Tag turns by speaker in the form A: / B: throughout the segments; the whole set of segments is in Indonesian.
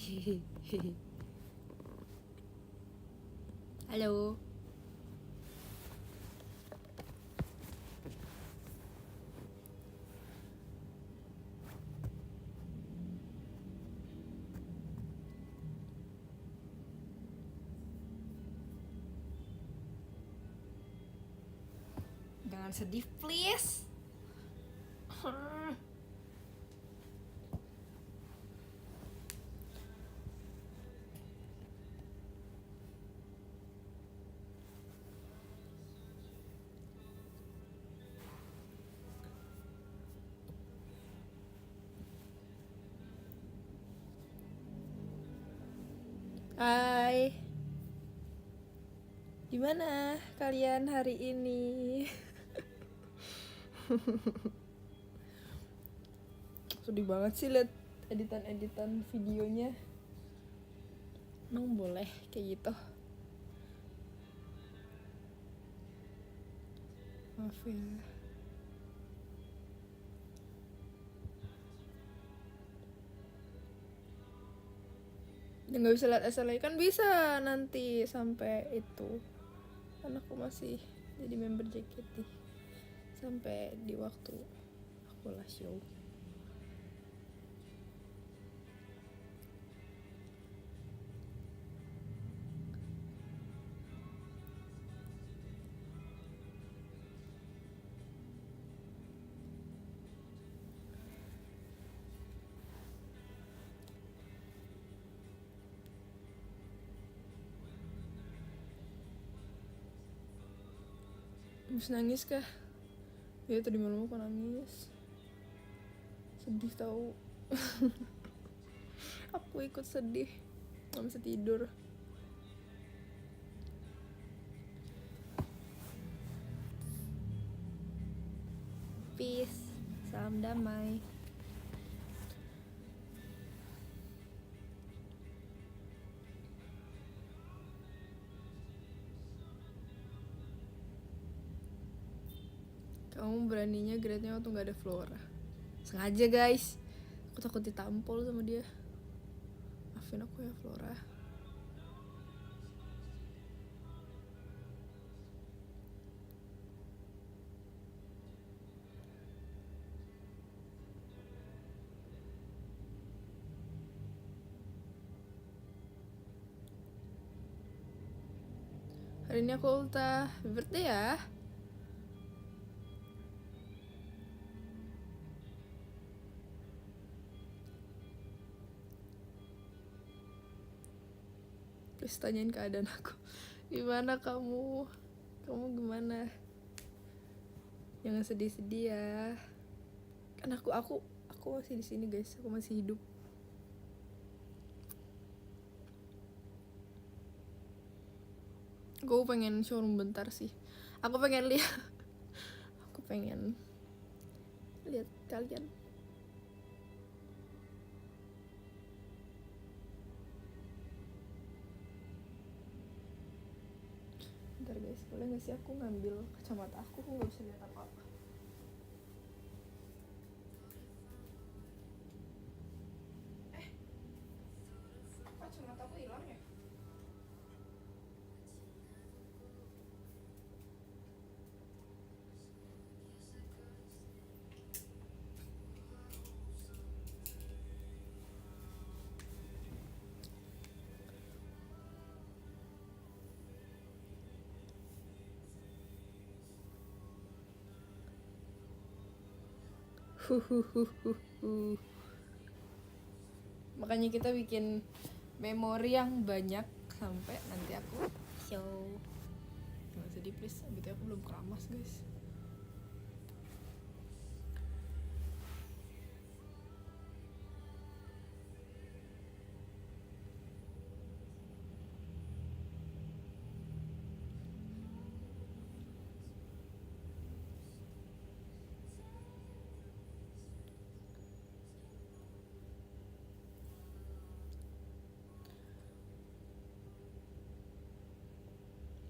A: Halo. Jangan sedih, please. Hai. Gimana kalian hari ini? Sedih banget sih liat editan videonya. Emang boleh kayak gitu? Maaf ya. Ya nggak bisa lihat SLA kan bisa nanti sampai itu. Kan aku masih jadi member JKT sampai di waktu aku lah show. Habis nangis kah? Ya tadi malam aku nangis. Sedih tahu. Aku ikut sedih. Gak bisa tidur. Peace. Salam damai. Kamu beraninya grade-nya waktu gak ada Flora. Sengaja guys. Aku takut ditampol sama dia. Maafin aku ya Flora. Hari ini aku ultah. Happy birthday ya. Please tanyain keadaan aku. Gimana kamu? Kamu gimana? Jangan sedih-sedih ya. Kan aku masih di sini guys. Aku masih hidup. Aku pengen showroom bentar sih. Aku pengen lihat. Aku pengen lihat kalian. Bentar guys, boleh gak sih aku ngambil kacamata aku gak bisa lihat apa-apa. Kacamata aku hilang ya? Makanya kita bikin memori yang banyak sampai nanti aku show. Jangan sedih please, gitu aku belum keramas guys.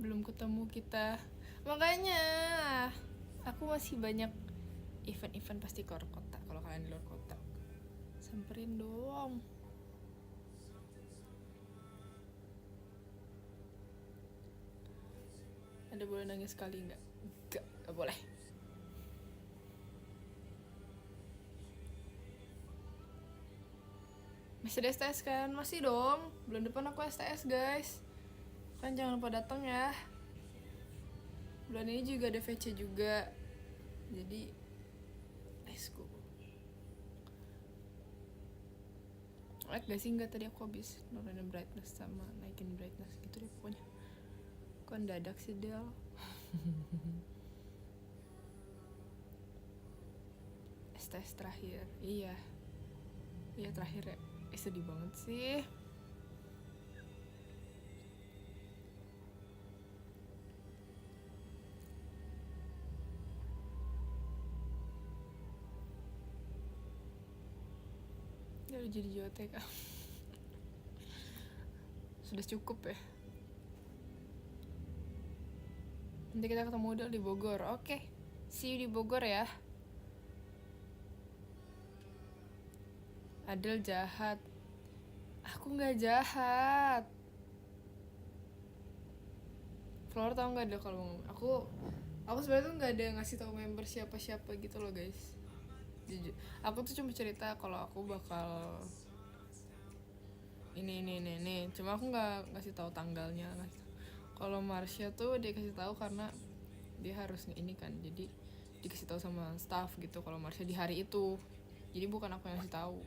A: Belum ketemu kita. Makanya aku masih banyak event-event pasti keluar kota. Kalau kalian di luar kota, samperin dong. Ada boleh nangis sekali nggak? Nggak boleh. Masih ada STS kan? Masih dong. Bulan depan aku STS guys. Kan jangan lupa datang ya. Bulan ini juga ada VC juga. Jadi let's go. Lihat gak sih, nggak tadi aku habis nurunin brightness sama naikin brightness gitu deh pokoknya. Kok mendadak sih Del. STS terakhir. Iya terakhir ya. Sedih banget sih. Ya udah jadi JOTK. Sudah cukup ya. Nanti kita ketemu Del di Bogor. Oke. See you di Bogor ya. Adel jahat. Aku nggak jahat. Flora tau nggak Del kalau ngomong. Aku sebenarnya tuh nggak ada ngasih tahu member siapa gitu loh guys. Jujur. Aku tuh cuma cerita kalau aku bakal ini. Cuma aku nggak ngasih tahu tanggalnya. Kalau Marsha tuh dia kasih tahu karena dia harus ini kan. Jadi dikasih tahu sama staff gitu kalau Marsha di hari itu. Jadi bukan aku yang ngasih tahu.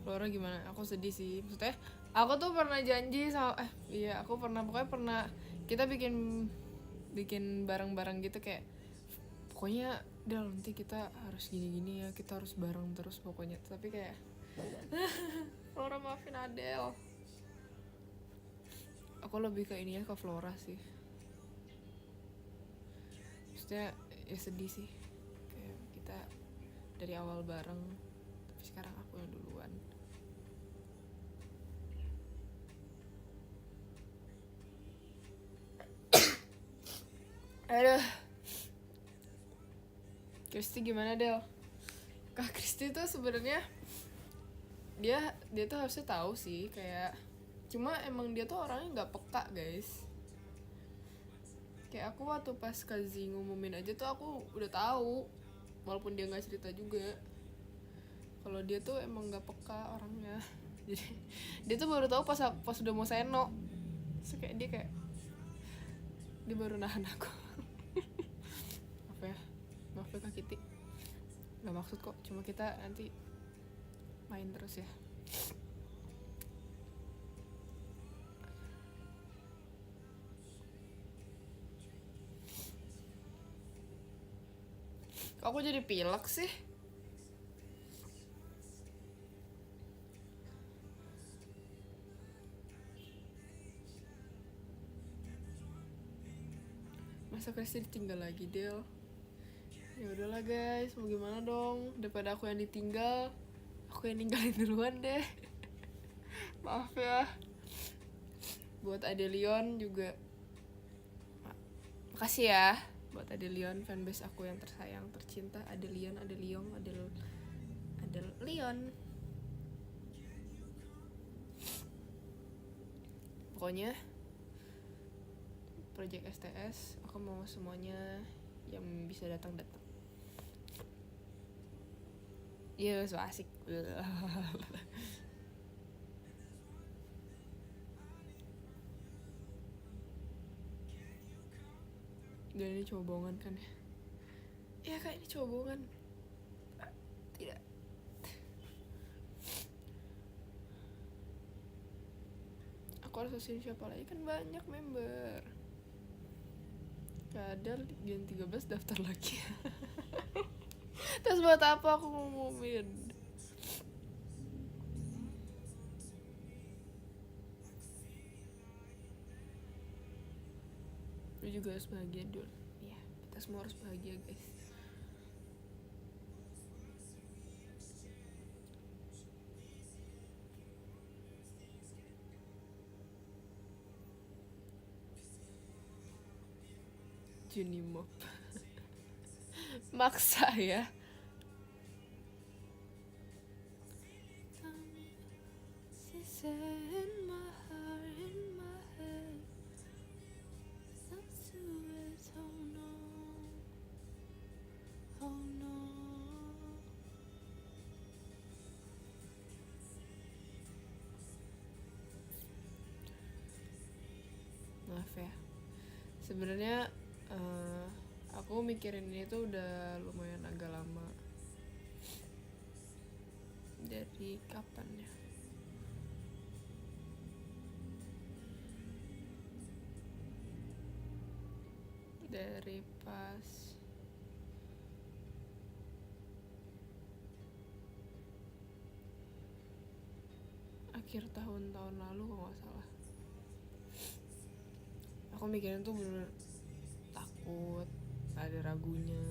A: Flora gimana? Aku sedih sih. Maksudnya aku tuh pernah janji sama pokoknya pernah kita bikin bareng-bareng gitu kayak pokoknya Del nanti kita harus gini-gini ya, kita harus bareng terus pokoknya. Tapi kayak Flora maafin Adel. Aku lebih ke ininya ke Flora sih. Maksudnya ya sedih sih. Kayak kita dari awal bareng tapi sekarang aku yang duluan. Aduh. Kristi gimana Del? Kak Kristi tuh sebenarnya dia tuh harusnya tahu sih kayak cuma emang dia tuh orangnya nggak peka guys. Kayak aku waktu pas Kazi ngumumin aja tuh aku udah tahu walaupun dia nggak cerita juga kalau dia tuh emang nggak peka orangnya. Jadi dia tuh baru tahu pas udah mau seno. So, kayak dia baru nahan aku. Maaf ya Kak Kitty, nggak maksud kok, cuma kita nanti main terus ya. Kok aku jadi pilek sih? Masa Kristi ditinggal lagi Del? Ya udahlah guys, mau gimana dong, daripada aku yang ditinggal aku yang ninggalin duluan deh. Maaf ya. Buat Adelion juga makasih ya buat Adelion, fanbase aku yang tersayang tercinta. Adelion pokoknya project STS aku mau semuanya yang bisa datang. Iya, so asik. Dan ini cowok bohongan kan ya? Iya kak, ini cowok bohongan. Tidak. Aku harus usin siapa lagi, kan banyak member. Kadal gen 13 daftar lagi. Terus buat apa aku ngumumin? Lu juga harus bahagia dulu. Ya, kita semua harus bahagia guys. Junimop. maksa ya. Maaf ya, sebenarnya aku mikirin ini tuh udah lumayan agak lama. Dari kapan ya? Dari pas akhir tahun lalu kalau nggak salah. Aku mikirin tuh bener takut, ada ragunya.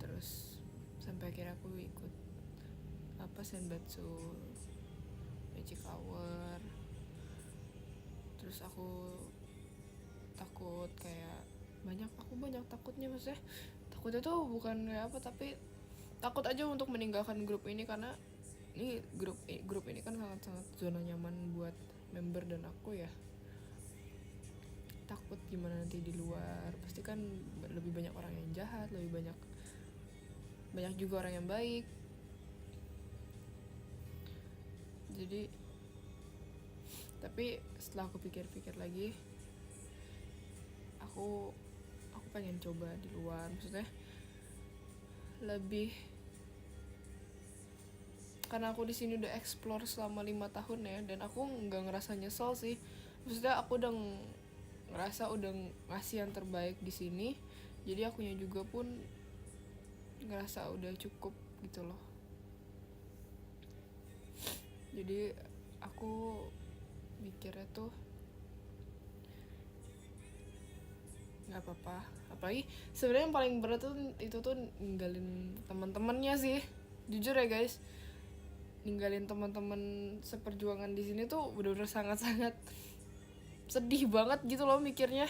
A: Terus sampai akhirnya aku ikut Senbatsu Magic Hour. Terus aku takut kayak aku banyak takutnya, maksudnya takutnya tuh bukan kayak apa, tapi takut aja untuk meninggalkan grup ini, karena ini grup ini kan sangat zona nyaman buat member dan aku ya. Takut gimana nanti di luar, pasti kan lebih banyak orang yang jahat, lebih banyak juga orang yang baik. Jadi tapi setelah aku pikir-pikir lagi, aku pengen coba di luar, maksudnya lebih, karena aku di sini udah explore selama 5 tahun ya, dan aku nggak ngerasa nyesel sih. Maksudnya aku udah ngerasa udah ngasih yang terbaik di sini, jadi akunya juga pun ngerasa udah cukup gitu loh. Jadi aku mikirnya tuh nggak apa-apa. Apalagi sebenarnya yang paling berat tuh itu tuh ninggalin teman-temannya sih, jujur ya guys. Ninggalin teman-teman seperjuangan di sini tuh bener-bener sangat-sangat sedih banget gitu loh mikirnya.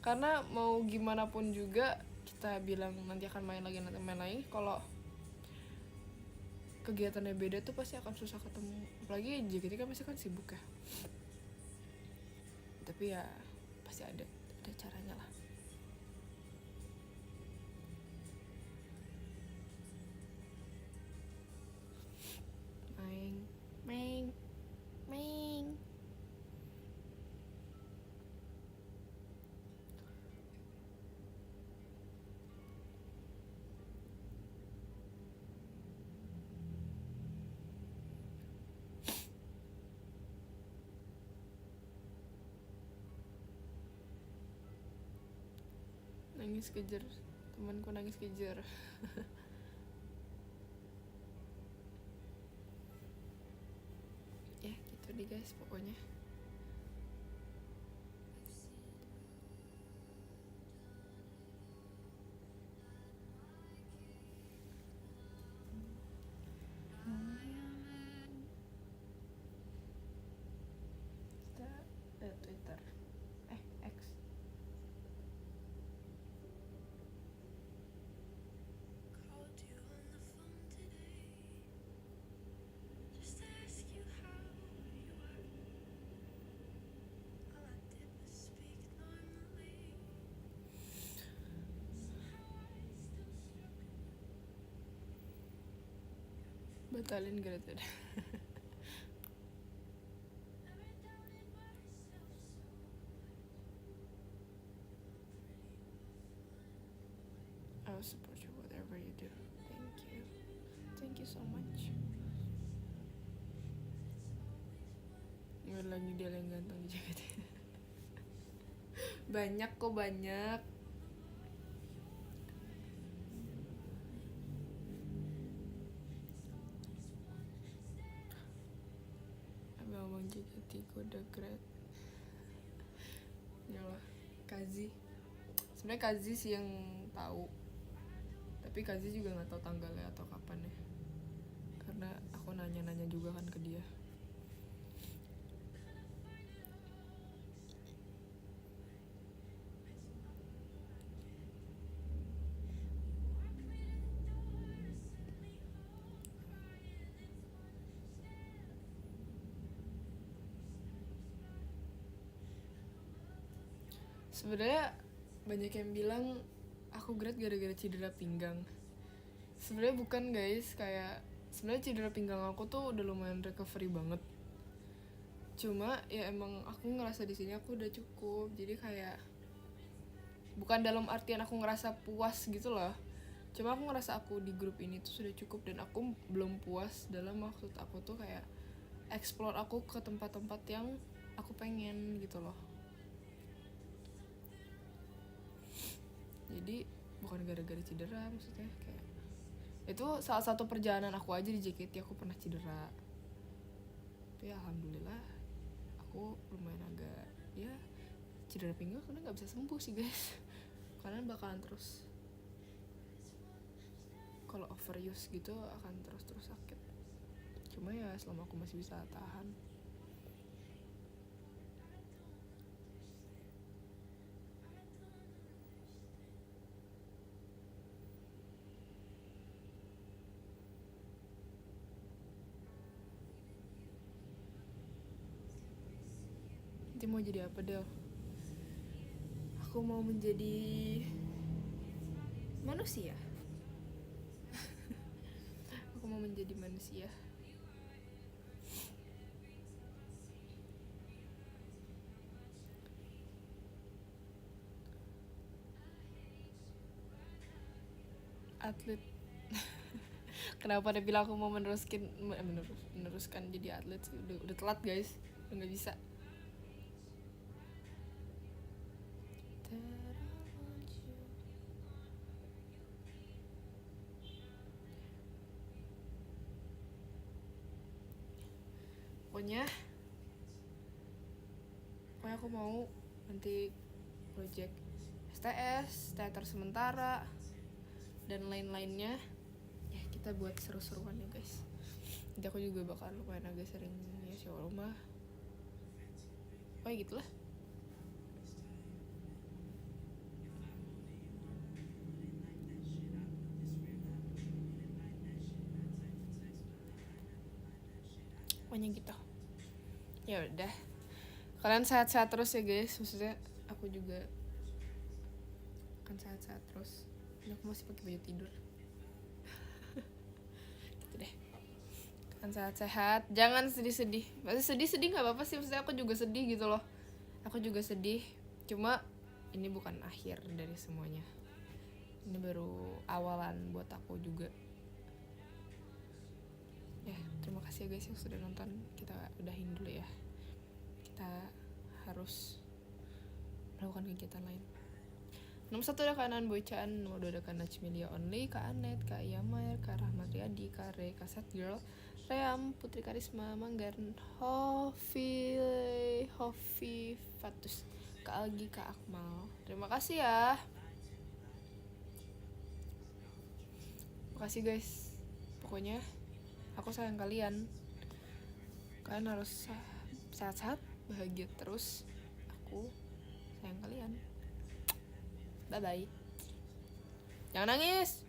A: Karena mau gimana pun juga kita bilang nanti akan main lagi, kalau kegiatannya beda tuh pasti akan susah ketemu. Apalagi JKT kan pasti kan sibuk ya. Tapi ya pasti ada caranya lah. Main. Nangis kejar, temanku nangis kejar. Ya gitu deh guys pokoknya. Kita Twitter X. Batalin Greta. I will support you whatever you do. Thank you so much. Nggak lagi dia yang ganteng di JKT. Banyak. Abang JKT kode great. Yalah, Kazi. Sebenarnya Kazi sih yang tahu. Tapi Kazi juga nggak tahu tanggalnya atau kapan ya. Karena aku nanya juga kan ke dia. Sebenarnya banyak yang bilang aku grad gara-gara cedera pinggang. Sebenarnya bukan guys, kayak sebenarnya cedera pinggang aku tuh udah lumayan recovery banget. Cuma ya emang aku ngerasa di sini aku udah cukup. Jadi kayak bukan dalam artian aku ngerasa puas gitu loh. Cuma aku ngerasa aku di grup ini tuh sudah cukup, dan aku belum puas dalam maksud aku tuh kayak explore aku ke tempat-tempat yang aku pengen gitu loh. Jadi bukan gara-gara cedera, maksudnya kayak itu salah satu perjalanan aku aja di JKT aku pernah cedera. Tapi alhamdulillah aku lumayan agak ya cedera pinggang karena nggak bisa sembuh sih guys. Karena bakalan terus, kalau overuse gitu akan terus sakit. Cuma ya selama aku masih bisa tahan. Nanti mau jadi apa Del? Aku mau menjadi manusia. Aku mau menjadi manusia. Atlet. Kenapa dia bilang aku mau meneruskan jadi atlet sih? Udah telat guys, udah nggak bisa. Pokoknya aku mau nanti project STS, teater sementara, dan lain-lainnya ya kita buat seru-seruan ya guys. Nanti aku juga bakal lumayan agak sering ya sewa rumah. Kayak gitulah. Pokoknya gitu. Ya udah. Kalian sehat-sehat terus ya guys. Maksudnya aku juga akan sehat-sehat terus. Ini aku masih pakai baju tidur. Gitu deh. Kan sehat-sehat, jangan sedih-sedih. Masih sedih-sedih nggak apa-apa sih, maksudnya aku juga sedih gitu loh. Aku juga sedih. Cuma ini bukan akhir dari semuanya. Ini baru awalan buat aku juga. Ya, terima kasih ya guys yang sudah nonton. Kita udahin dulu ya. Kita harus melakukan kegiatan lain. Nomor 1 ada Kak Anan Boychan, nomor 2 ada Kak Najmelia Only, Kak Anet, Kak Yamair, Kak Rahmat Riyadi, Kak Re, Kak Sad Girl, Ream, Putri Karisma, Manggar, Hofi Fatus, Kak Algi, Kak Akmal. Terima kasih ya. Makasih guys. Pokoknya aku sayang kalian. Kalian harus sehat-sehat, bahagia terus. Aku sayang kalian. Bye bye. Jangan nangis.